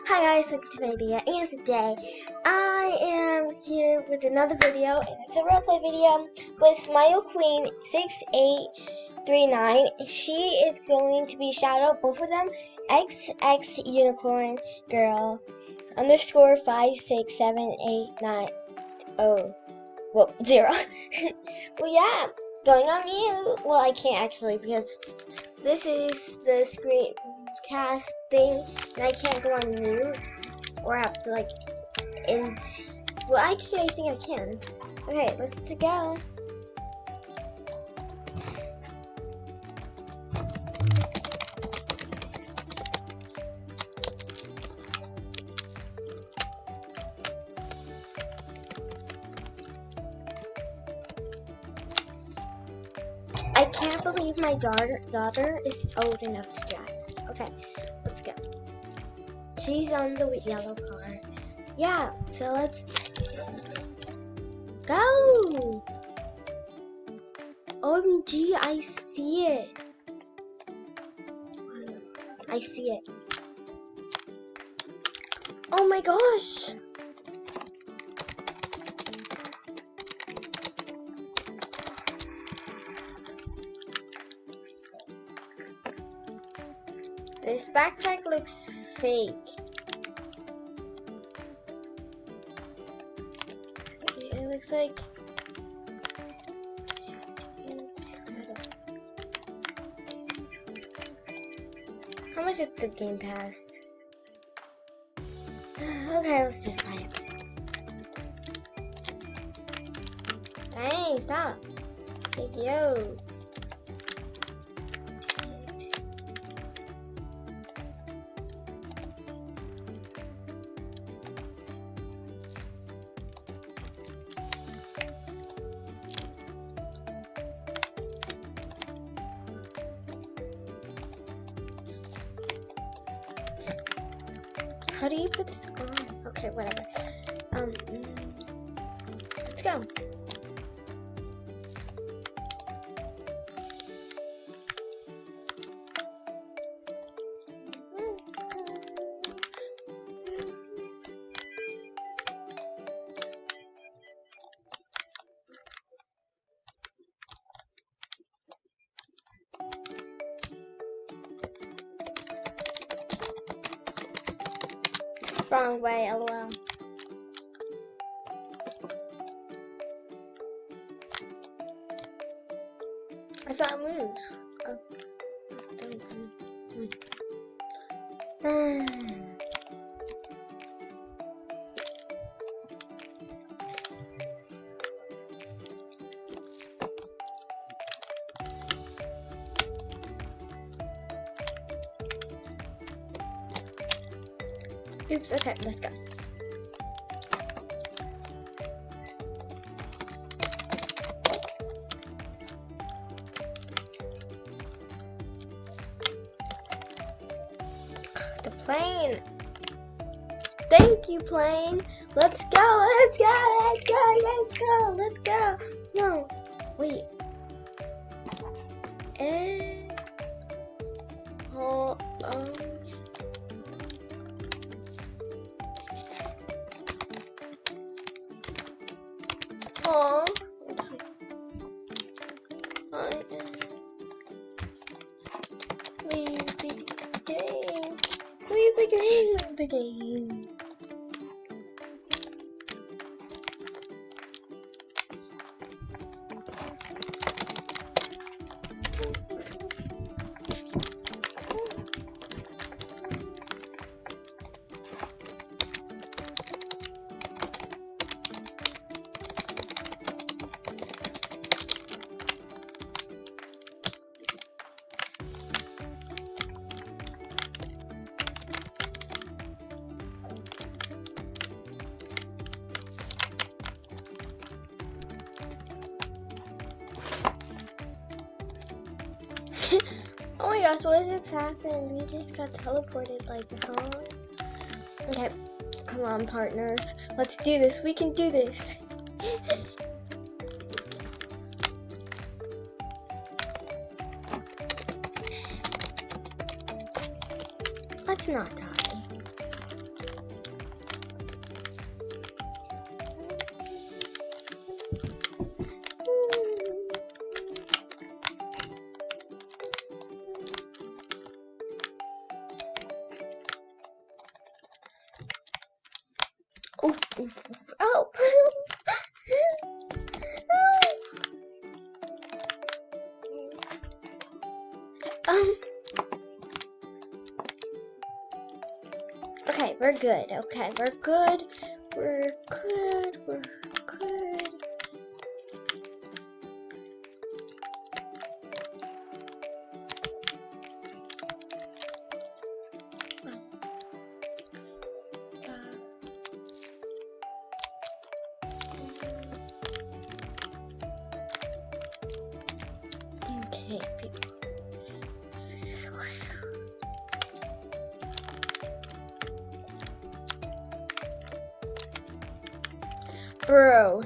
Hi guys, welcome to my video, and today I am here with another video, and it's a roleplay video with Smile Queen 6839. She is going to be shout out both of them, XX Unicorn Girl underscore 56789 0. Well, yeah, going on mute. Well, I can't actually because this is the screencast thing, and I can't go on mute or have to well, actually, I think I can. Okay, let's go. I can't believe my daughter is old enough to drive. Okay, let's go. She's on the yellow car. Yeah, so let's go. OMG, I see it. I see it. Oh my gosh. This backpack looks fake. It looks like how much is the game pass? Okay, let's just buy it. Dang, stop. Big yo. How do you put this on? Okay, whatever. Let's go. Wrong way, lol. I thought it moved. Oh. Oops, okay, let's go. The plane. Thank you, plane. Let's go, let's go, let's go, let's go, let's go. No, wait. Hold on. Oh, leave the game. Leave the game. Leave the game. Oh my gosh, what just happened? We just got teleported, huh? Okay, come on, partners. Let's do this. We can do this. Let's not die. Oh. Okay, we're good. Okay, we're good. We're good. We're good. Okay, people. Bro.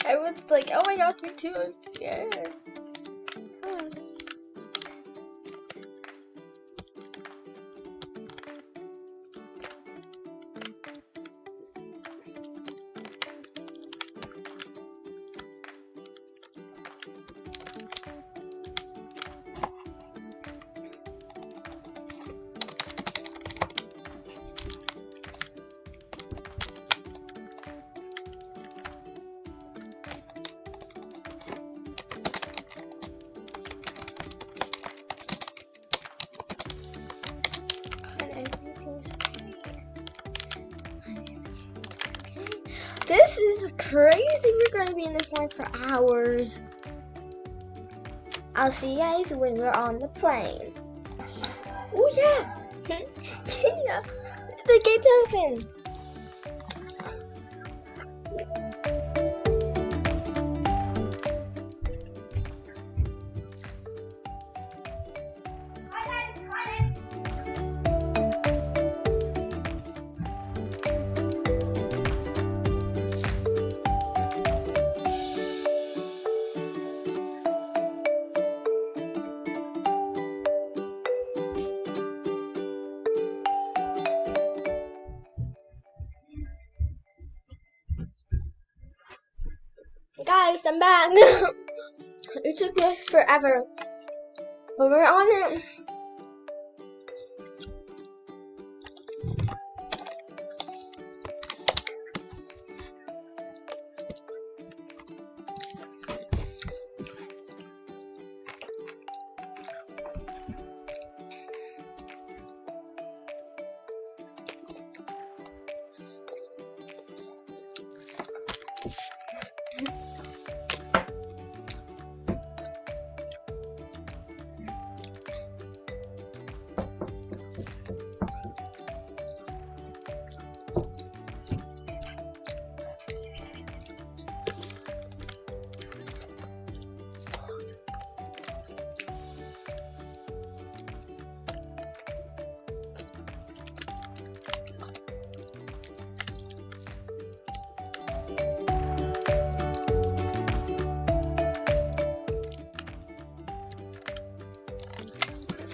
Everyone's like, oh my gosh, me too, I'm scared. This is crazy. We're going to be in this line for hours. I'll see you guys when we're on the plane. Oh, yeah. Yeah. The gate's open. Guys, I'm back. It took us forever, but we're on it.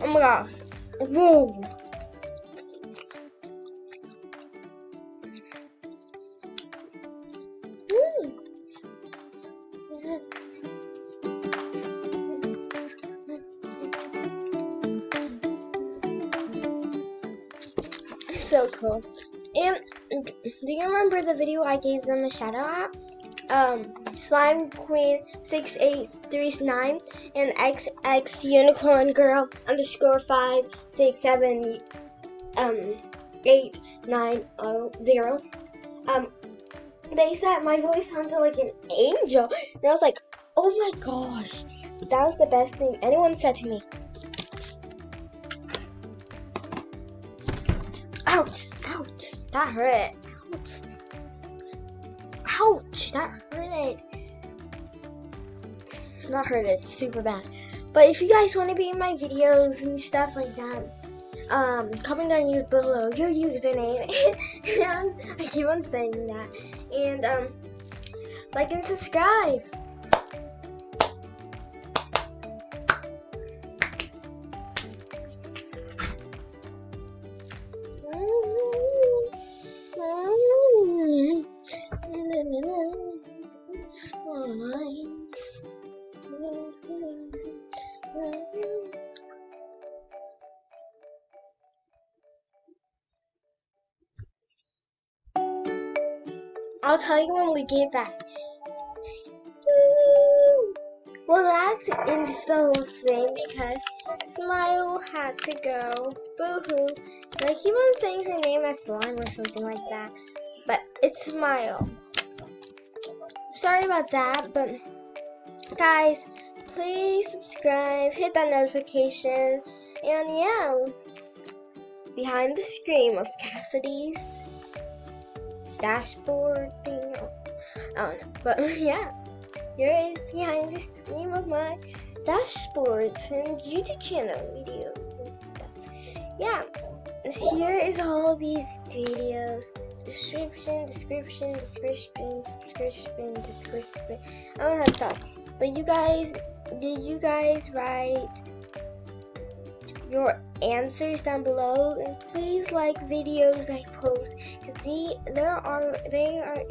Oh my gosh. Whoa. So cool. And do you remember the video I gave them a shout out at? Slime Queen 6839 and XX Unicorn Girl underscore 567 8900. They said my voice sounded like an angel, and I was like, oh my gosh, that was the best thing anyone said to me. Ouch, ouch, that hurt. Ouch, ouch, that hurt. Not hurt, it's super bad. But if you guys want to be in my videos and stuff like that, comment down below your username. And I keep on saying that. And like and subscribe. times. I'll tell you when we get back. Well, that's ends the whole thing because Smile had to go. Boo-hoo. And I keep on saying her name as Slime or something like that. But it's Smile. Sorry about that, but guys, please subscribe, hit that notification, and yeah, behind the screen of Cassidy's dashboard thing. I don't know, but yeah, here is behind the screen of my dashboards and YouTube channel videos and stuff. Yeah, here is all these videos. Description. I don't know how to talk. But you guys, did you guys write your answers down below? And please like videos I post, because they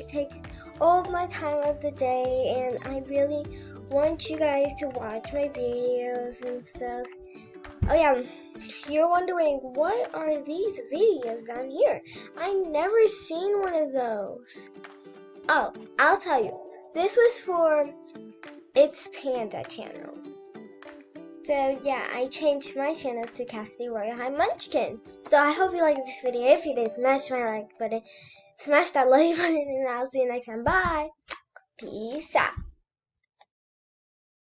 take all of my time of the day, and I really want you guys to watch my videos and stuff. Oh yeah, you're wondering, what are these videos down here? I never seen one of those. Oh, I'll tell you. This was for It's Panda channel. So yeah, I changed my channel to Cassidy Royal High Munchkin. So I hope you liked this video. If you did, smash my like button, smash that like button, and I'll see you next time. Bye. Peace out.